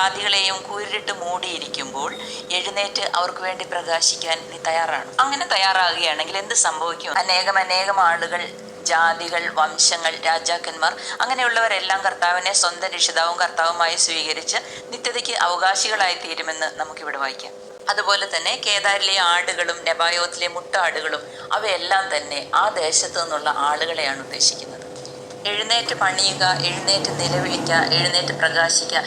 ജാതികളെയും കൂരിട്ട് മൂടിയിരിക്കുമ്പോൾ എഴുന്നേറ്റ് അവർക്ക് വേണ്ടി പ്രകാശിക്കാൻ നീ തയ്യാറാണ്. അങ്ങനെ തയ്യാറാകുകയാണെങ്കിൽ എന്ത് സംഭവിക്കും? അനേകം ആളുകൾ, ജാതികൾ, വംശങ്ങൾ, രാജാക്കന്മാർ അങ്ങനെയുള്ളവരെല്ലാം കർത്താവിനെ സ്വന്തം രക്ഷിതാവും കർത്താവുമായി സ്വീകരിച്ച് നിത്യതയ്ക്ക് അവകാശികളായി തീരുമെന്ന് നമുക്കിവിടെ വായിക്കാം. അതുപോലെ തന്നെ കേദാരിലെ ആടുകളും നെബായോത്തിലെ മുട്ടാടുകളും അവയെല്ലാം തന്നെ ആ ദേശത്തു നിന്നുള്ള ആളുകളെയാണ് ഉദ്ദേശിക്കുന്നത്. എഴുന്നേറ്റ് പണിയുക, എഴുന്നേറ്റ് നിലവിളിക്കുക, എഴുന്നേറ്റ് പ്രകാശിക്കുക.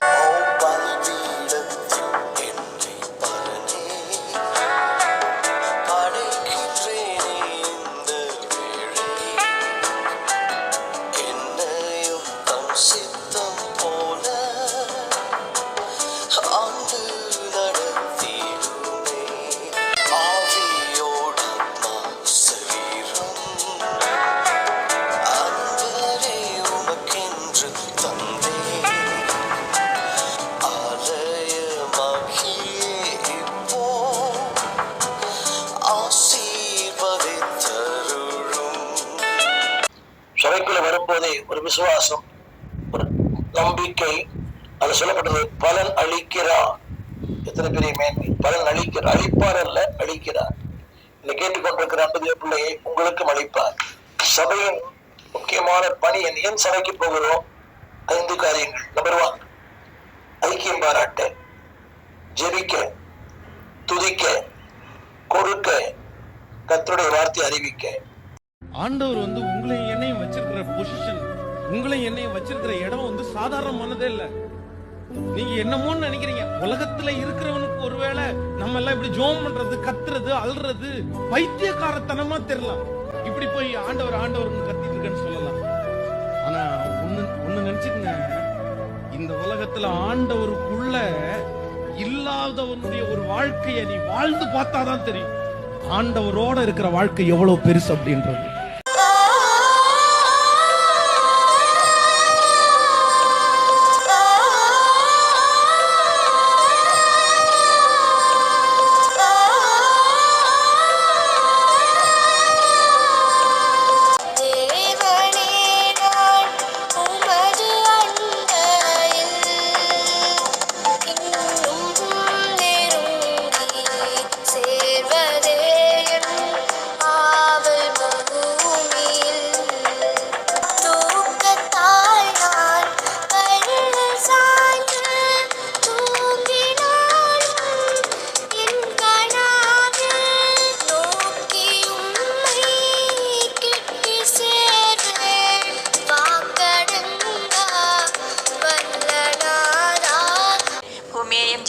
சபைக்குள்ள வரும்போதே ஒரு விசுவாசம், ஒரு நம்பிக்கை, அது சொல்லப்பட்டது பலன் அளிக்கிறார். எத்தனை பெரிய மேன்மை! பலன் அளிக்கிறார், அளிப்பார் அல்ல, அளிக்கிறார். இதை கேட்டுக்கொண்டிருக்கிற அன்பு பிள்ளையை உங்களுக்கும் அளிப்பார். சபையின் முக்கியமான பணி ஏன் சபைக்கு போகிறோம்? 5 காரியங்கள். நம்பர் 1, ஐக்கியம் பாராட்ட, ஜெபிக்க, துதிக்க, கொடுக்க, கர்த்தருடைய வார்த்தை அறிவிக்க. ஆண்டவர் உங்களையும் என்னையும் வச்சிருக்கிற பொசிஷன், உங்களையும் என்னையும் வச்சிருக்கிற இடம் சாதாரணமானதே இல்ல. நீங்க என்னமோன்னு நினைக்கிறீங்க. உலகத்துல இருக்கிறவனுக்கு ஒருவேளை நம்ம எல்லாம் இப்படி ஜோம் பண்றது, கத்துறது, அல்றது பைத்தியக்காரத்தனமா தெரியலாம். இப்படி போய் ஆண்டவர் ஆண்டவர்னு கத்திட்டு இருக்கேன்னு சொல்லலாம். ஆனா ஒண்ணு நினைச்சுக்கங்க, இந்த உலகத்துல ஆண்டவருக்குள்ள இல்லாதவனுடைய ஒரு வாழ்க்கையை நீ வாழ்ந்து பார்த்தாதான் தெரியும் ஆண்டவரோட இருக்கிற வாழ்க்கை எவ்வளவு பெருசு அப்படின்றது.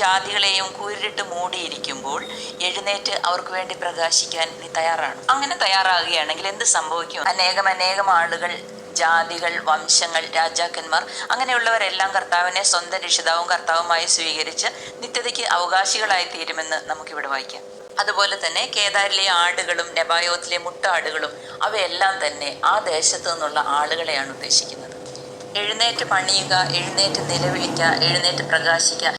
ജാതികളെയും കൂരിട്ട് മൂടിയിരിക്കുമ്പോൾ എഴുന്നേറ്റ് അവർക്ക് വേണ്ടി പ്രകാശിക്കാൻ നീ തയ്യാറാണ്. അങ്ങനെ തയ്യാറാകുകയാണെങ്കിൽ എന്ത് സംഭവിക്കും? അനേകം ആളുകൾ, ജാതികൾ, വംശങ്ങൾ, രാജാക്കന്മാർ അങ്ങനെയുള്ളവരെല്ലാം കർത്താവിനെ സ്വന്തം രക്ഷിതാവും കർത്താവുമായി സ്വീകരിച്ച് നിത്യതയ്ക്ക് അവകാശികളായി തീരുമെന്ന് നമുക്കിവിടെ വായിക്കാം. അതുപോലെ തന്നെ കേദാരിലെ ആടുകളും നെബായോത്തിലെ മുട്ടാടുകളും അവയെല്ലാം തന്നെ ആ ദേശത്തു നിന്നുള്ള ആളുകളെയാണ് ഉദ്ദേശിക്കുന്നത്. എഴുന്നേറ്റ് പണിയുക, എഴുന്നേറ്റ് നിലവിളിക്കുക, എഴുന്നേറ്റ് പ്രകാശിക്കുക.